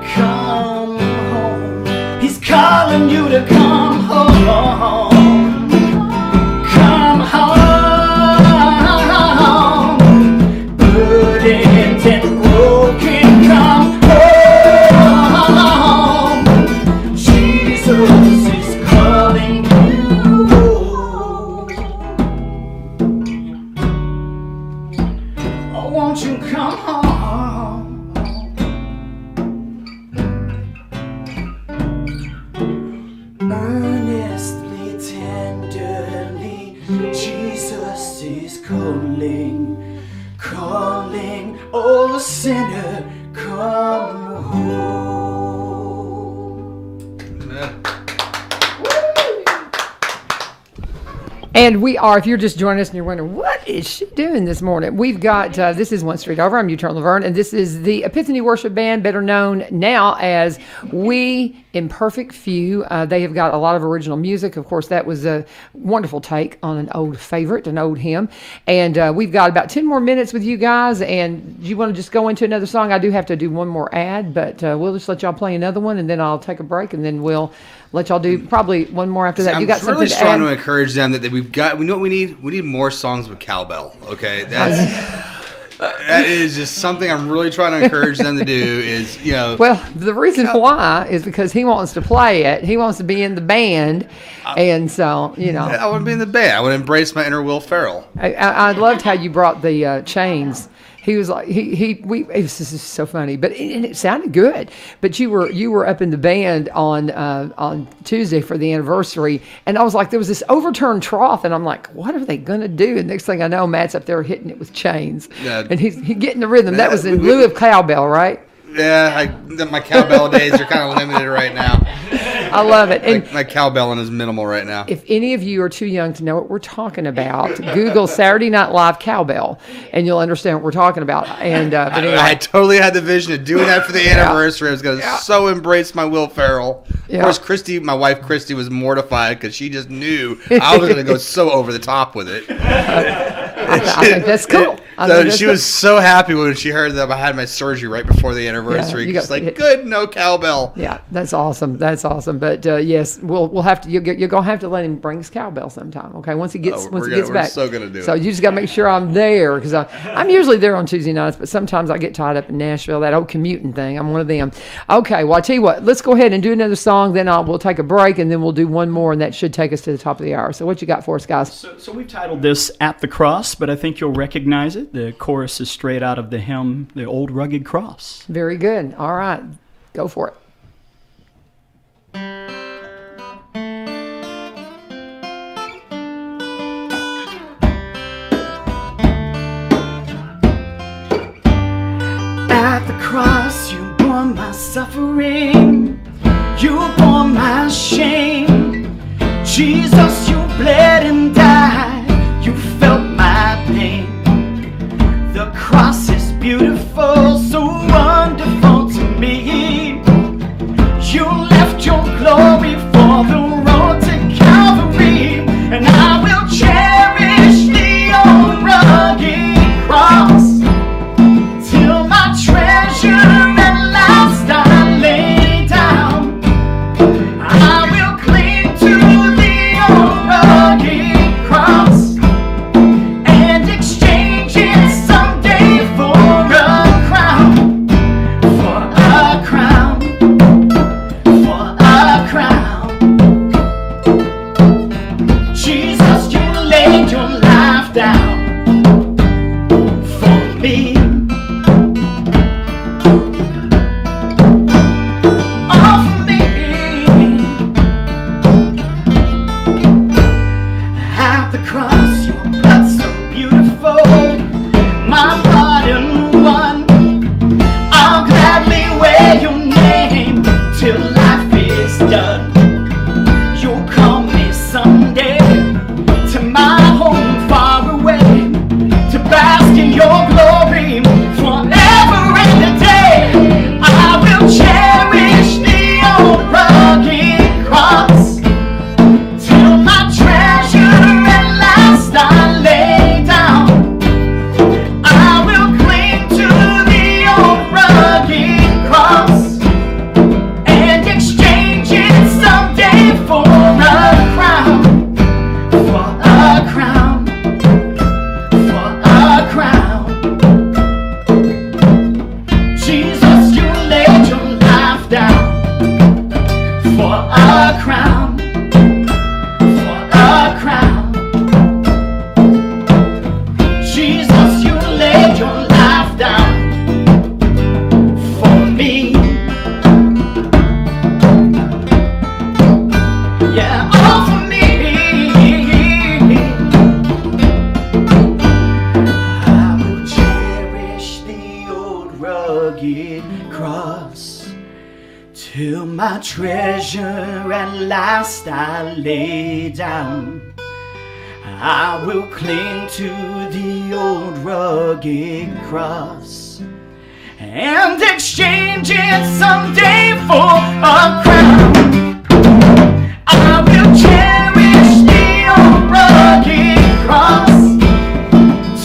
come home. He's calling you to come home. Come home, burdened and broken, come home. Jesus is calling you home. Oh, won't you come home? Earnestly, tenderly, Jesus is calling, calling, oh sinner, come home. And we are, if you're just joining us and you're wondering, what is she doing this morning? We've got, this is One Street Over. I'm Utah Laverne, and this is the Epiphany Worship Band, better known now as We Imperfect Few. They have got a lot of original music. Of course, that was a wonderful take on an old favorite, an old hymn. And we've got about 10 more minutes with you guys. And do you want to just go into another song? I do have to do one more ad, but we'll just let y'all play another one, and then I'll take a break, and then we'll let y'all do probably one more after that. I'm You got really something trying to to add? encourage them that we know what we need? We need more songs with cowbell, okay? That's That is just something I'm really trying to encourage them to do is, Well, the reason why is because he wants to play it. He wants to be in the band. And so, I wouldn't be in the band. I would embrace my inner Will Ferrell. I loved how you brought the chains. He was like, this is so funny, but it sounded good. But you were up in the band on Tuesday for the anniversary, and I was like, there was this overturned trough, and I'm like, what are they gonna do? And next thing I know, Matt's up there hitting it with chains, and he's getting the rhythm. That was in lieu of cowbell, right? Yeah, my cowbell days are kind of limited right now. I love it. And my cowbelling is minimal right now. if any of you are too young to know what we're talking about, Google Saturday Night Live cowbell, and you'll understand what we're talking about. And but anyway. I totally had the vision of doing that for the anniversary. I was going to so embrace my Will Ferrell. Yeah. Of course, my wife Christy, was mortified because she just knew I was going to go so over the top with it. I think that's cool. She was so happy when she heard that I had my surgery right before the anniversary. Yeah, She's like, good, no cowbell. Yeah, that's awesome. That's awesome. But yes, we'll have to. You're gonna have to let him bring his cowbell sometime. Okay, once he gets back. We're so gonna do it. So you just gotta make sure I'm there because I'm usually there on Tuesday nights, but sometimes I get tied up in Nashville. That old commuting thing. I'm one of them. Okay, well I tell you what. Let's go ahead and do another song. Then we'll take a break and then we'll do one more, and that should take us to the top of the hour. So what you got for us, guys? So we've titled this "At the Cross," but I think you'll recognize it. The chorus is straight out of the hymn, "The Old Rugged Cross." Very good. All right, go for it. At the cross, you bore my suffering, you bore my shame. Jesus, you bled and died, you felt my pain. The cross is beautiful, so wonderful to me. You left your glory for the road to Calvary, and I will cherish the old rugged cross. Till my treasure at last I lay down, I will cling to the old rugged cross and exchange it someday for a crown, for a crown, for a crown. Jesus, you laid your life down for me. Till my treasure at last I lay down, I will cling to the old rugged cross and exchange it someday for a crown. I will cherish the old rugged cross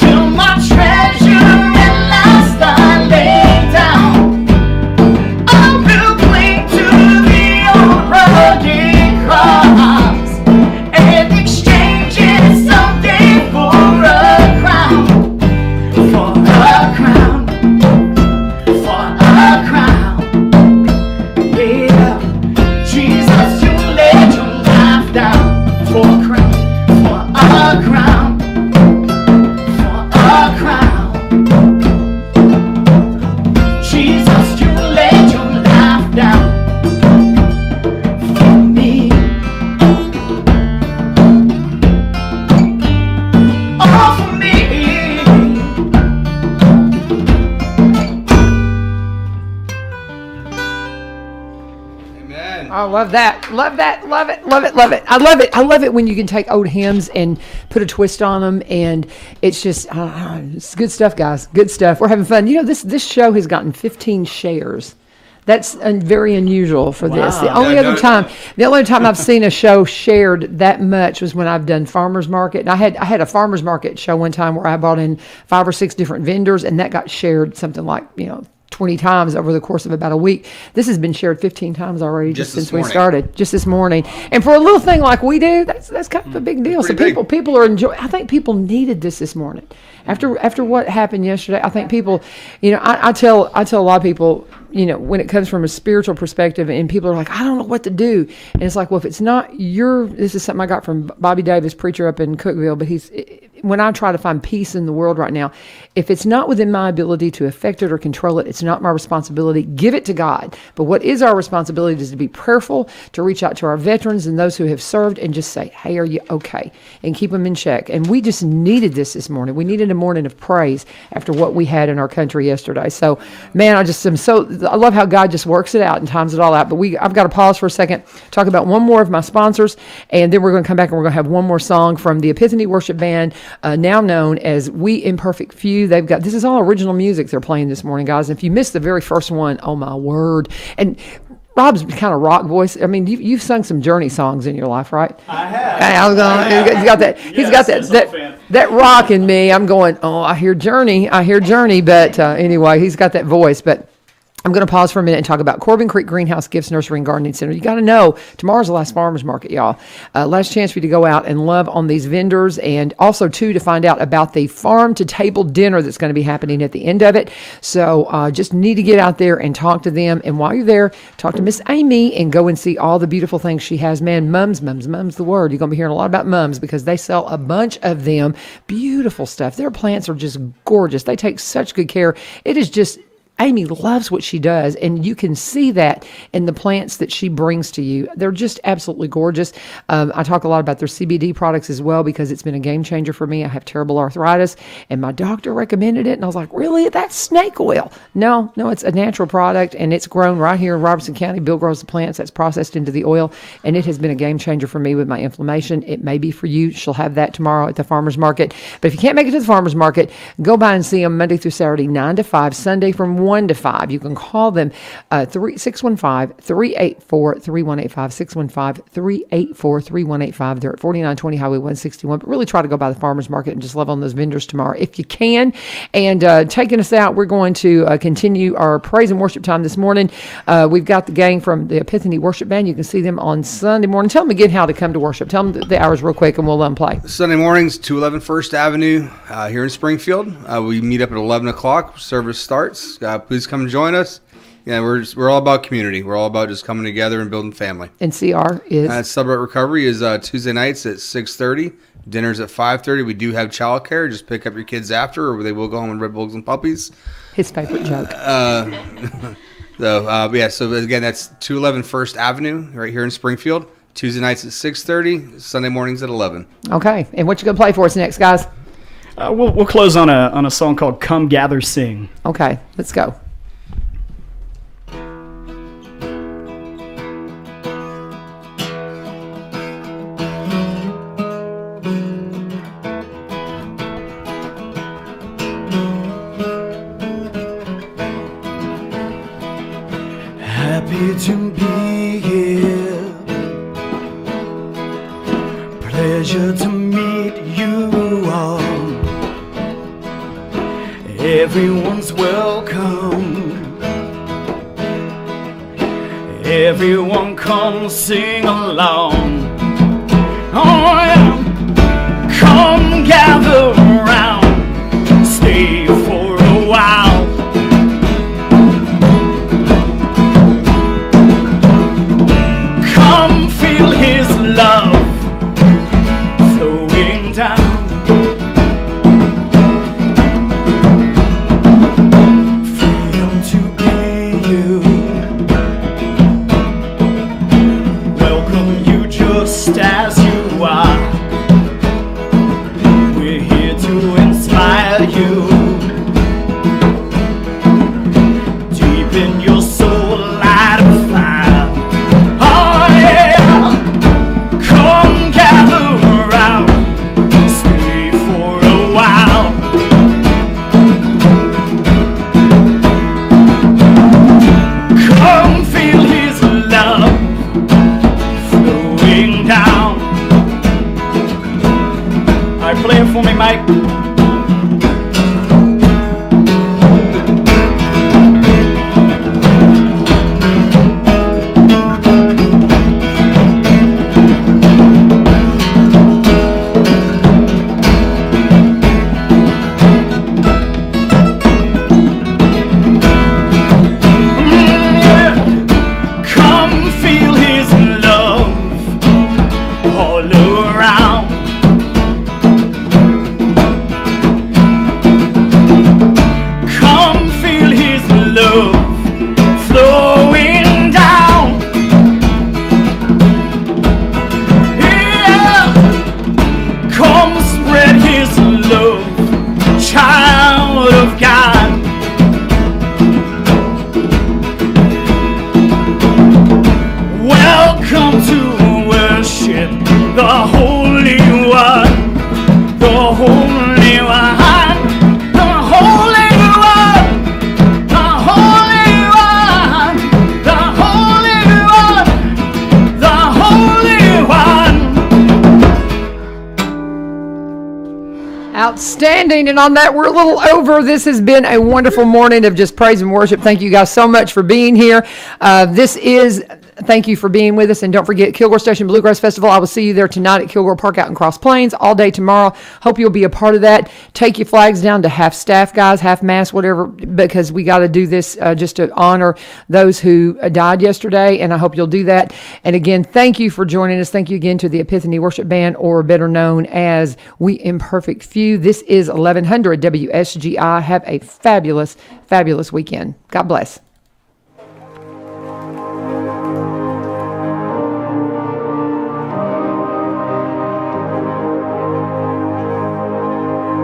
till my treasure at last I lay down. Rugged cross and exchange it someday for a crown, for a crown. Oh, love that. Love that. Love it. Love it. Love it. I love it. I love it when you can take old hymns and put a twist on them. And it's just, it's good stuff, guys. Good stuff. We're having fun. You know, this show has gotten 15 shares. That's very unusual for this. The only other time I've seen a show shared that much was when I've done farmers market. And I had a farmers market show one time where I brought in 5 or 6 different vendors, and that got shared something like 20 times over the course of about a week. This has been shared 15 times already just since we started, just this morning. And for a little thing like we do, that's kind of a big deal. So people are enjoying. I think people needed this morning. After what happened yesterday, I think people, I tell a lot of people, when it comes from a spiritual perspective, and people are like, I don't know what to do. And it's like, well, if it's not this is something I got from Bobby Davis, preacher up in Cookeville, but when I try to find peace in the world right now, if it's not within my ability to affect it or control it, it's not my responsibility. Give it to God. But what is our responsibility is to be prayerful, to reach out to our veterans and those who have served and just say, hey, are you okay? And keep them in check. And we just needed this morning. We needed a morning of praise after what we had in our country yesterday. So, man, I love how God just works it out and times it all out. But I've got to pause for a second, talk about one more of my sponsors, and then we're going to come back and we're going to have one more song from the Epiphany Worship Band, now known as We Imperfect Few. This is all original music they're playing this morning, guys. And if you missed the very first one, oh my word. And Rob's kind of rock voice. I mean, you've sung some Journey songs in your life, right? I have. He's got that. He's got that rock in me. I'm going, oh, I hear Journey. But anyway, he's got that voice. But I'm going to pause for a minute and talk about Corbin Creek Greenhouse Gifts Nursery and Gardening Center. You got to know, tomorrow's the last farmers market, y'all. Last chance for you to go out and love on these vendors, and also, too, to find out about the farm-to-table dinner that's going to be happening at the end of it. So just need to get out there and talk to them. And while you're there, talk to Miss Amy and go and see all the beautiful things she has. Man, mum's the word. You're going to be hearing a lot about mums because they sell a bunch of them. Beautiful stuff. Their plants are just gorgeous. They take such good care. It is just... Amy loves what she does, and you can see that in the plants that she brings to you. They're just absolutely gorgeous. I talk a lot about their CBD products as well because it's been a game changer for me. I have terrible arthritis, and my doctor recommended it, and I was like, really? That's snake oil. No, it's a natural product, and it's grown right here in Robertson County. Bill grows the plants that's processed into the oil, and it has been a game changer for me with my inflammation. It may be for you. She'll have that tomorrow at the farmer's market. But if you can't make it to the farmer's market, go by and see them Monday through Saturday, 9 to 5, Sunday from 1 to 5. You can call them 615-384-3185, 615-384-3185. They're at 4920 Highway 161. But really try to go by the farmer's market and just love on those vendors tomorrow if you can. And taking us out, we're going to continue our praise and worship time this morning. We've got the gang from the Epiphany Worship Band. You can see them on Sunday morning. Tell them again how to come to worship. Tell them the hours real quick and we'll play. Sunday mornings, 211 First Avenue here in Springfield. We meet up at 11 o'clock. Service starts. Please come join us. Yeah, we're all about community. We're all about just coming together and building family. And CR is? Celebrate Recovery is Tuesday nights at 6:30. Dinner's at 5:30. We do have childcare. Just pick up your kids after, or they will go home and Red Bulls and puppies. His favorite joke. So again, that's 211 First Avenue right here in Springfield. Tuesday nights at 6:30. Sunday mornings at 11. Okay. And what you going to play for us next, guys? We'll close on a song called "Come Gather Sing." Okay, let's go. Happy to be here, pleasure to meet you all. Everyone's welcome. Everyone come sing along. Oh yeah. Come gather around, stay for a while. Come feel his love flowing down. Freedom to be you. Welcome you just as you are. We're here to inspire you. Deep in your soul, light a fire. Oh, One, the Holy One, the Holy One, the Holy One, the Holy One. Outstanding. And on that, we're a little over. This has been a wonderful morning of just praise and worship. Thank you guys so much for being here. Thank you for being with us. And don't forget, Kilgore Station Bluegrass Festival. I will see you there tonight at Kilgore Park out in Cross Plains all day tomorrow. Hope you'll be a part of that. Take your flags down to half staff, guys, half mast, whatever, because we got to do this just to honor those who died yesterday. And I hope you'll do that. And again, thank you for joining us. Thank you again to the Epiphany Worship Band, or better known as We Imperfect Few. This is 1100 WSGI. Have a fabulous, fabulous weekend. God bless.